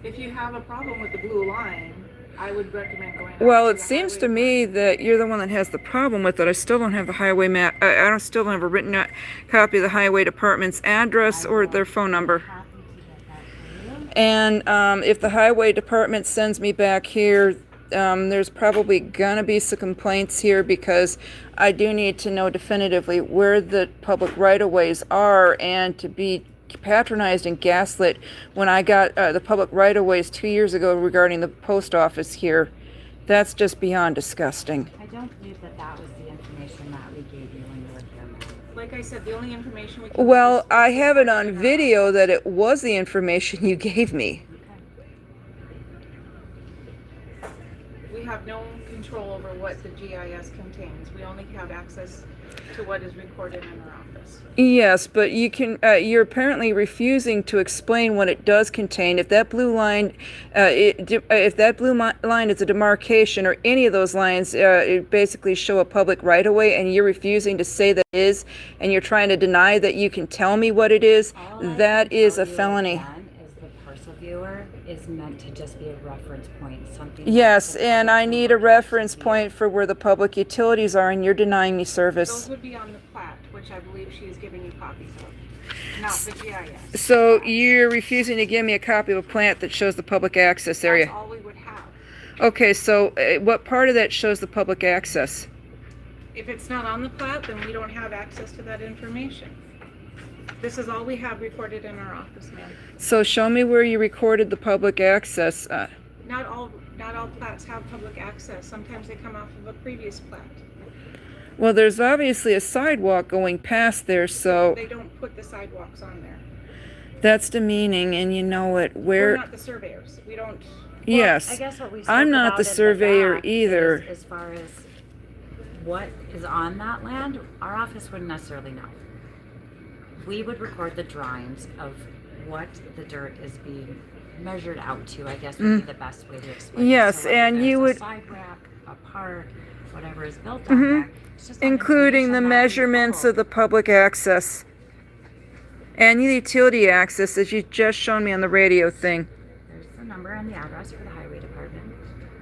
If you have a problem with the blue line, I would recommend going. out Well, to it the seems to highway me that you're the one that has the problem with it. I still don't have the highway map. I don't still don't have a written copy of the highway department's address or their phone number. Happy to get that for you. And if the highway department sends me back here, there's probably gonna be some complaints here because I do need to know definitively where the public right-of-ways are, and to be patronized and gaslit when I got the public right-of-ways 2 years ago regarding the post office here. That's just beyond disgusting. I don't believe that that was the information that we gave you when you were here, ma'am. Like I said, the only information we can. Well, is- I have it on video that it was the information you gave me. We have no control over what the GIS contains. We only have access to what is recorded in our office. Yes, but you can. You're apparently refusing to explain what it does contain. If that blue line, if that blue line is a demarcation, or any of those lines, it basically show a public right-of-way, and you're refusing to say that it is, and you're trying to deny that you can tell me what it is. All I That can is tell a you felony. again is the parcel viewer is meant to just be a reference point, something. Yes, that and I need a reference point for where the public utilities are, and you're denying me Those service. would be on the plat, which I believe she is giving you copies of, not the GIS. So you're refusing to give me a copy of a plant that shows the public access area. That's all we would have. Okay, so what part of that shows the public access? If it's not on the plat, then we don't have access to that information. This is all we have recorded in our office, ma'am. So show me where you recorded the public access. Not all plats have public access. Sometimes they come off of a previous plat. Well, there's obviously a sidewalk going past there, so. They don't put the sidewalks on there. That's demeaning, and you know it. We're Where? not the surveyors. We don't, Yes. I guess what we I'm spoke not about the in surveyor back either. is as far as what is on that land, our office wouldn't necessarily know. We would record the drawings of what the dirt is being measured out to, I guess would be the best way to explain it. Yes, So whether and there's you a would- side rack, a park, whatever is built on there. It's just not Including the information that we measurements hold. of the public access. And the utility access, as you just shown me on the radio thing. There's the number and the address for the highway department.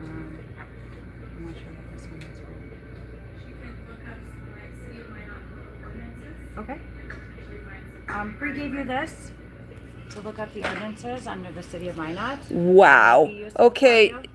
I'm not sure what this one is for. Okay. Bree gave you this to look up the ordinances under the city of Minot. Wow. Be useful Okay. for you.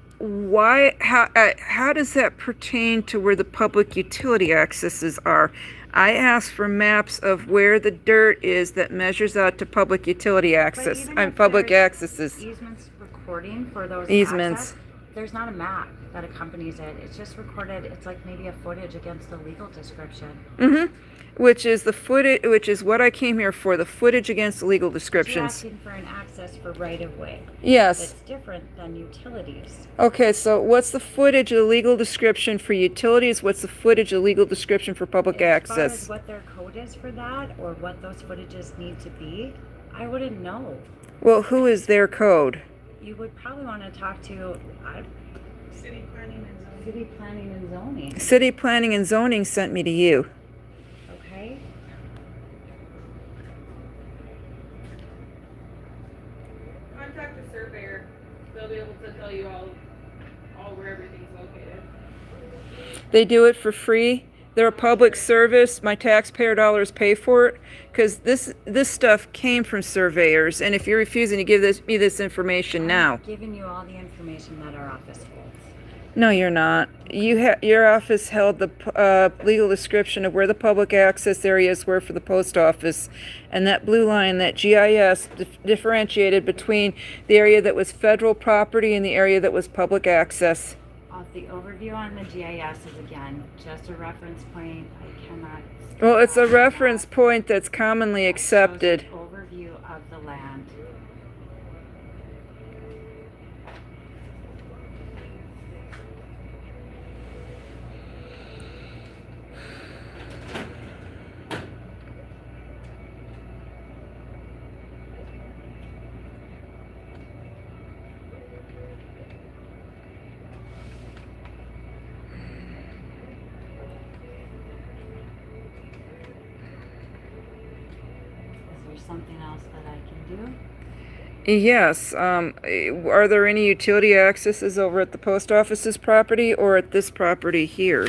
Why? How does that pertain to where the public utility accesses are? I asked for maps of where the dirt is that measures out to public utility But access. even I'm if public there's accesses. Easements recording for those Easements. access, there's not a map that accompanies it. It's just recorded. It's like maybe a footage against the legal description. Mm-hmm. Which is the footage. Which is what I came here for. The footage against the legal You're descriptions. asking for an access for right of way. Yes. That's different than utilities. Okay, so what's the footage of the legal description for utilities? What's the footage of legal description for public As far as access? what their code is for that, or what those footages need to be, I wouldn't know. Well, who is their code? You would probably want to talk to city planning and zoning. city planning and zoning. City Planning and Zoning sent me to you. Okay. Contact the surveyor. They'll be able to tell you all where everything's located. They do it for free. They're a public service. My taxpayer dollars pay for it because this stuff came from surveyors. And if you're refusing to give me this information now, I'm giving you all the information that our office holds. no, you're not. Your office held the legal description of where the public access areas were for the post office, and that blue line, that GIS, differentiated between the area that was federal property and the area that was public access. The overview on the GIS is again just a reference point. I cannot. Well, it's a reference point that's commonly accepted. Shows an overview of the land. Is there something else that I can do? Yes. Are there any utility accesses over at the post office's property or at this property here?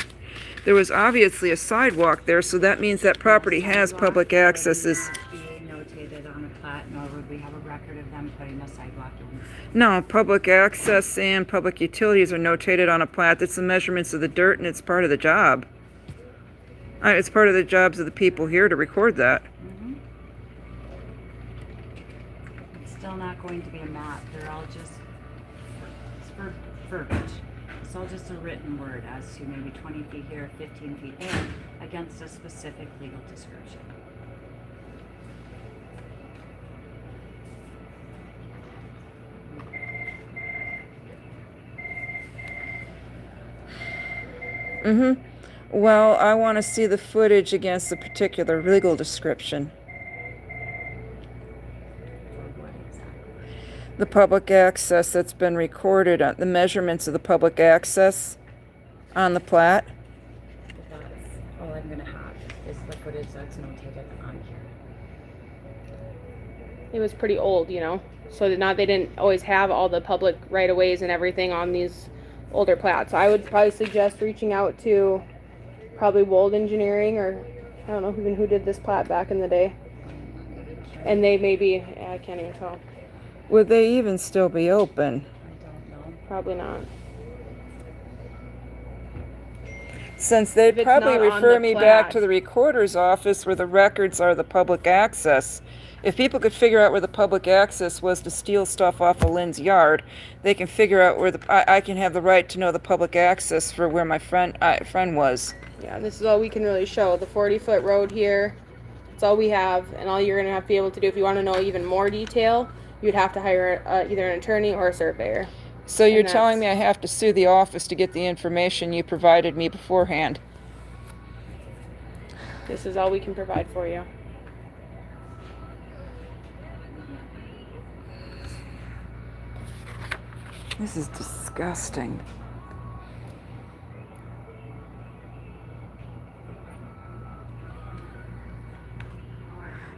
There was obviously a sidewalk there, so that means that property has Sidewalk public would accesses. not be notated on a plat, nor would we have a record of them putting a sidewalk in. No, public access and public utilities are notated on a plat. That's the measurements of the dirt, and it's part of the job. It's part of the jobs of the people here to record that. It's still not going to be a map. They're all just it's verbiage. It's all just a written word as to maybe 20 feet here, 15 feet there, against a specific legal description. Mm-hmm. Well, I want to see the footage against the particular legal description. Or what exactly? The public access that's been recorded, the measurements of the public access on the plat. But that's all I'm gonna have is the footage that's notated on here. It was pretty old, you know, so they didn't always have all the public right of ways and everything on these older plats. I would probably suggest reaching out to probably Wold Engineering, or I don't know who did this plat back in the day, and they maybe I can't even tell. Would they even still be open? I don't know. Probably not. Since they'd If it's probably not on refer the me back plat. to the recorder's office where the records are the public access. If people could figure out where the public access was to steal stuff off of Lynn's yard, they can figure out where I can have the right to know the public access for where my friend was. Yeah, this is all we can really show. The 40-foot road here, That's all we have, and all you're gonna have to be able to do if you want to know even more detail, you'd have to hire either an attorney or a surveyor. So you're And telling me that's- I have to sue the office to get the information you provided me beforehand? This is all we can provide for you. This is disgusting.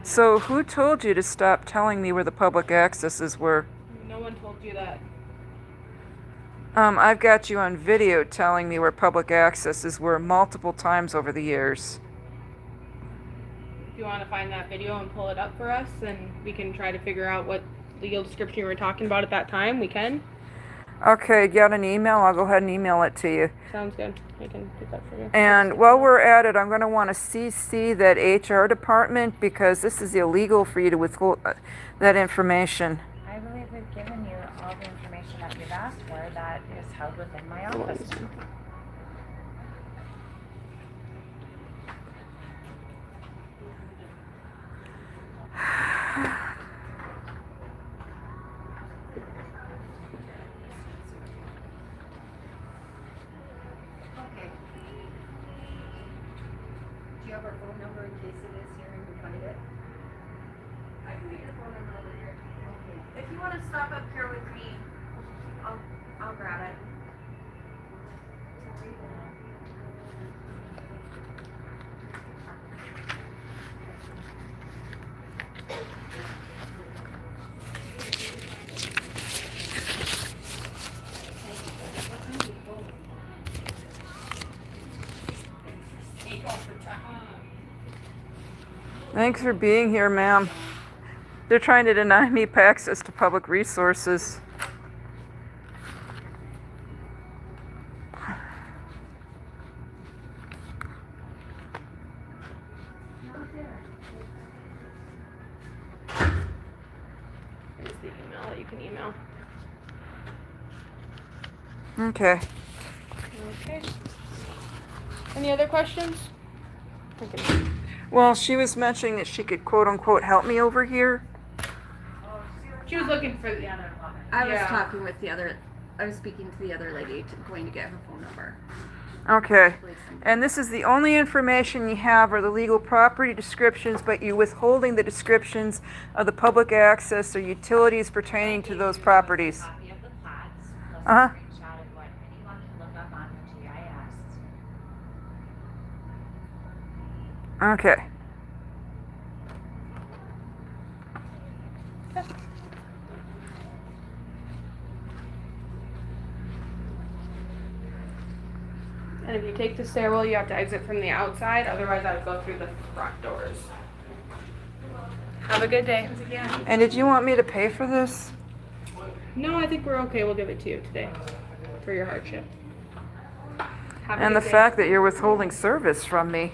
So who told you to stop telling me where the public accesses were? No one told you that. I've got you on video telling me where public accesses were multiple times over the years. If you want to find that video and pull it up for us, and we can try to figure out what legal description you were talking about at that time, we can. Okay, got an email? I'll go ahead and email it to you. Sounds good. I can do that for you. And while we're at it, I'm going to want to CC that HR department because this is illegal for you to withhold that information. I believe we've given you all the information that you've asked for that is held within my office. Okay. Do you have our phone number in case it is here and you find it? I can get your phone number over here. Okay. If you want to stop up here with me, I'll grab it. Thanks for being here, ma'am. They're trying to deny me access to public resources. Here's the email that you can email. Okay. Okay. Any other questions? Okay. Well, she was mentioning that she could quote unquote help me over here. She was looking for the I was Yeah. talking with I was speaking to the other lady, going to get her phone number. Okay. And this is the only information you have are the legal property descriptions, but you're withholding the descriptions of the public access or utilities pertaining to those properties. Copy of the plats, plus Uh-huh. a screenshot of what anyone can look up on the GIS. Okay. And if you take the stairwell, you have to exit from the outside. Otherwise, I would go through the front doors. Have a good day. And did you want me to pay for this? No, I think we're okay. We'll give it to you today for your hardship. Have a And the good day. fact that you're withholding service from me.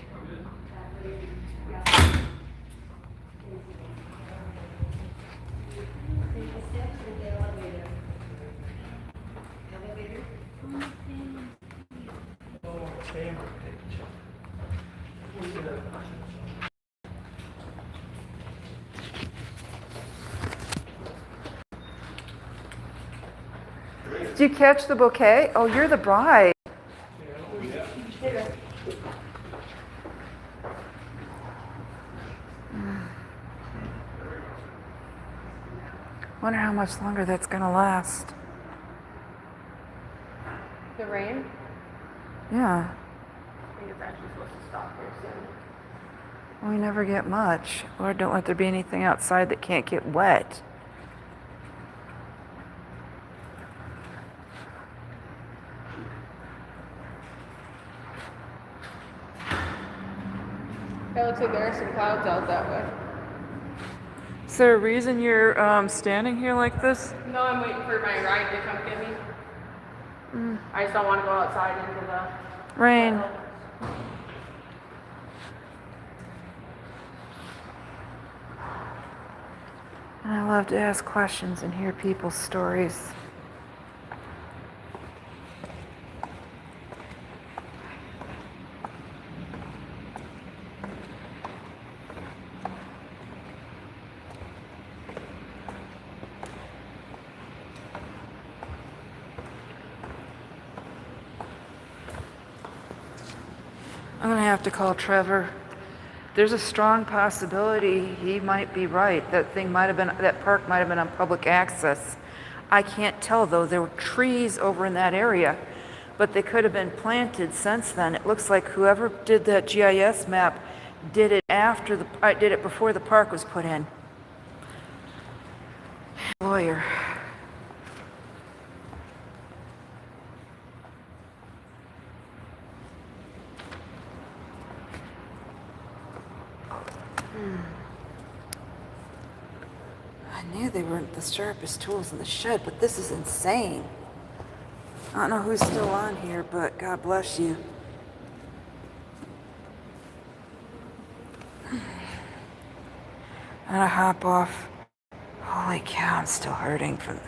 Did you catch the bouquet? Oh, you're the bride. Wonder how much longer that's gonna last. The rain. Yeah, I think it's actually supposed to stop here soon. we never get much. Lord, don't let there be anything outside that can't get wet. It looks like there are some clouds out that way. Is there a reason you're standing here like this? No, I'm waiting for my ride to come get me. I just don't want to go outside into the Rain. And I love to ask questions and hear people's stories. have to call Trevor. There's a strong possibility he might be right. That park might have been on public access. I can't tell though. There were trees over in that area, but they could have been planted since then. It looks like whoever did that GIS map did it before the park was put in. Lawyer. I knew they weren't the sharpest tools in the shed, but this is insane. I don't know who's still on here, but God bless you. I'm gonna hop off. Holy cow, I'm still hurting from